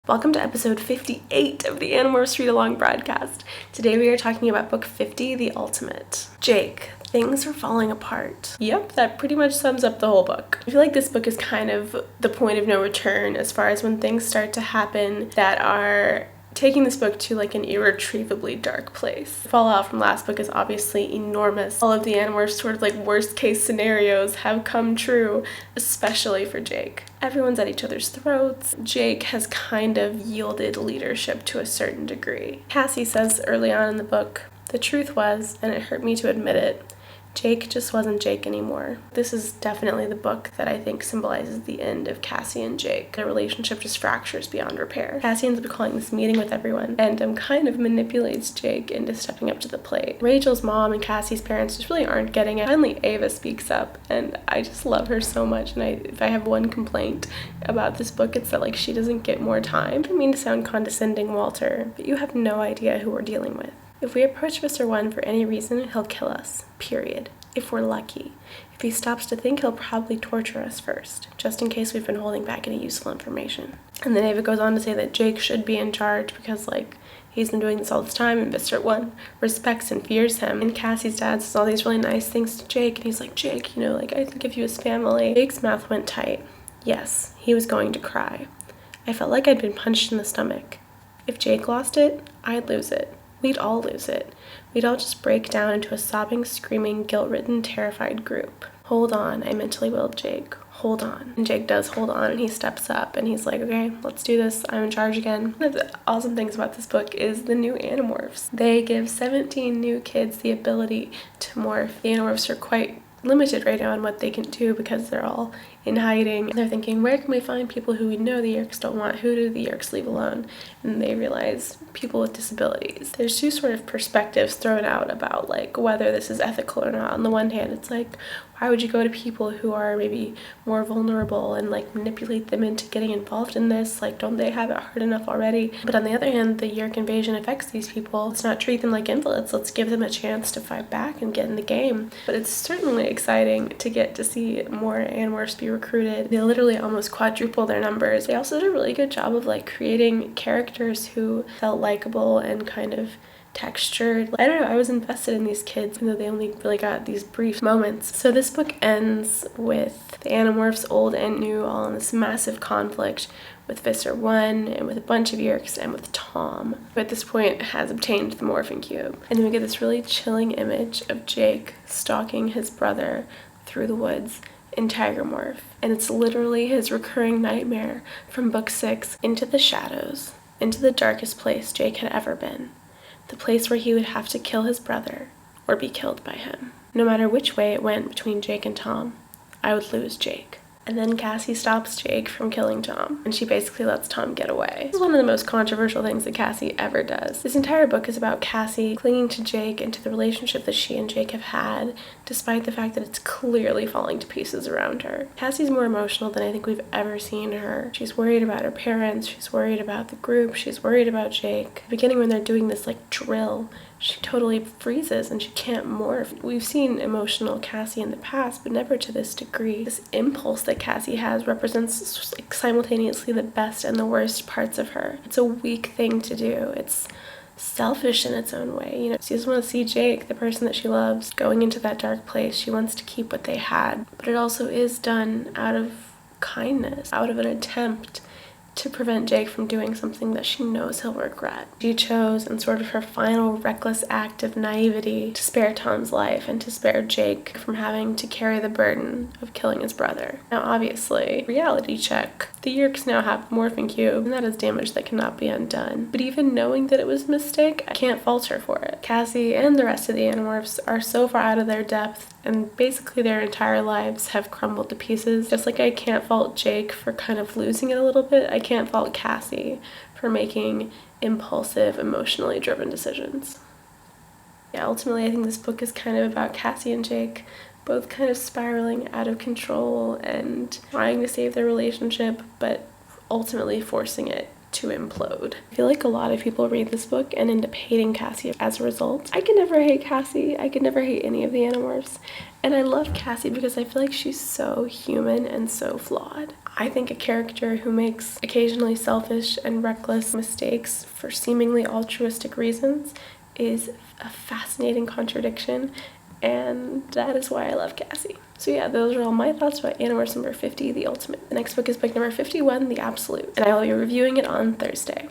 Welcome to episode 58 of the Animorphs Read Along broadcast. Today we are talking about book 50, The Ultimate. Jake, things are falling apart. Yep, that pretty much sums up the whole book. I feel like this book is kind of the point of no return as far as when things start to happen that are taking this book to like an irretrievably dark place. The fallout from last book is obviously enormous. All of the Animorphs sort of like worst case scenarios have come true, especially for Jake. Everyone's at each other's throats. Jake has kind of yielded leadership to a certain degree. Cassie says early on in the book, "The truth was, and it hurt me to admit it, Jake just wasn't Jake anymore." This is definitely the book that I think symbolizes the end of Cassie and Jake. Their relationship just fractures beyond repair. Cassie ends up calling this meeting with everyone and kind of manipulates Jake into stepping up to the plate. Rachel's mom and Cassie's parents just really aren't getting it. Finally, Ava speaks up, and I just love her so much. And if I have one complaint about this book, it's that like she doesn't get more time. I don't mean to sound condescending, Walter, but you have no idea who we're dealing with. If we approach Mr. 1 for any reason, he'll kill us. Period. If we're lucky. If he stops to think, he'll probably torture us first, just in case we've been holding back any useful information. And then Ava goes on to say that Jake should be in charge because, like, he's been doing this all this time, and Mr. 1 respects and fears him. And Cassie's dad says all these really nice things to Jake, and he's like, "Jake, I think of you as family." Jake's mouth went tight. Yes, he was going to cry. I felt like I'd been punched in the stomach. If Jake lost it, I'd lose it. We'd all lose it. We'd all just break down into a sobbing, screaming, guilt-ridden, terrified group. "Hold on," I mentally willed Jake. "Hold on." And Jake does hold on, and he steps up, and he's like, "Okay, let's do this. I'm in charge again." One of the awesome things about this book is the new Animorphs. They give 17 new kids the ability to morph. The Animorphs are quite limited right now on what they can do because they're all in hiding. They're thinking, where can we find people who we know the Yeerks don't want? Who do the Yeerks leave alone? And they realize people with disabilities. There's two sort of perspectives thrown out about like whether this is ethical or not. On the one hand, it's like, why would you go to people who are maybe more vulnerable and like manipulate them into getting involved in this? Like, don't they have it hard enough already? But on the other hand, the Yeerk invasion affects these people. Let's not treat them like invalids. Let's give them a chance to fight back and get in the game. But it's certainly exciting to get to see more Animorphs be recruited. They literally almost quadruple their numbers. They also did a really good job of like creating characters who felt likable and kind of textured. I don't know, I was invested in these kids even though they only really got these brief moments. So this book ends with the Animorphs, old and new, all in this massive conflict with Mr. 1 and with a bunch of Yeerks and with Tom, who at this point has obtained the morphing cube. And then we get this really chilling image of Jake stalking his brother through the woods in Tiger Morph. And it's literally his recurring nightmare from book 6, into the shadows, into the darkest place Jake had ever been. The place where he would have to kill his brother or be killed by him. No matter which way it went between Jake and Tom, I would lose Jake. And then Cassie stops Jake from killing Tom, and she basically lets Tom get away. This is one of the most controversial things that Cassie ever does. This entire book is about Cassie clinging to Jake and to the relationship that she and Jake have had, despite the fact that it's clearly falling to pieces around her. Cassie's more emotional than I think we've ever seen her. She's worried about her parents, she's worried about the group, she's worried about Jake. At the beginning when they're doing this like drill, she totally freezes and she can't morph. We've seen emotional Cassie in the past, but never to this degree. This impulse that Cassie has represents like simultaneously the best and the worst parts of her. It's a weak thing to do. It's selfish in its own way. She doesn't want to see Jake, the person that she loves, going into that dark place. She wants to keep what they had. But it also is done out of kindness, out of an attempt to prevent Jake from doing something that she knows he'll regret. She chose, in sort of her final reckless act of naivety, to spare Tom's life and to spare Jake from having to carry the burden of killing his brother. Now obviously, reality check. The Yeerks now have the morphing cube, and that is damage that cannot be undone. But even knowing that it was a mistake, I can't fault her for it. Cassie and the rest of the Animorphs are so far out of their depth, and basically their entire lives have crumbled to pieces. Just like I can't fault Jake for kind of losing it a little bit, I can't fault Cassie for making impulsive, emotionally driven decisions. Yeah, ultimately I think this book is kind of about Cassie and Jake both kind of spiraling out of control and trying to save their relationship, but ultimately forcing it to implode. I feel like a lot of people read this book and end up hating Cassie as a result. I can never hate Cassie. I could never hate any of the Animorphs. And I love Cassie because I feel like she's so human and so flawed. I think a character who makes occasionally selfish and reckless mistakes for seemingly altruistic reasons is a fascinating contradiction, and that is why I love Cassie. So yeah, those are all my thoughts about Animorphs number 50, The Ultimate. The next book is book number 51, The Absolute, and I will be reviewing it on Thursday.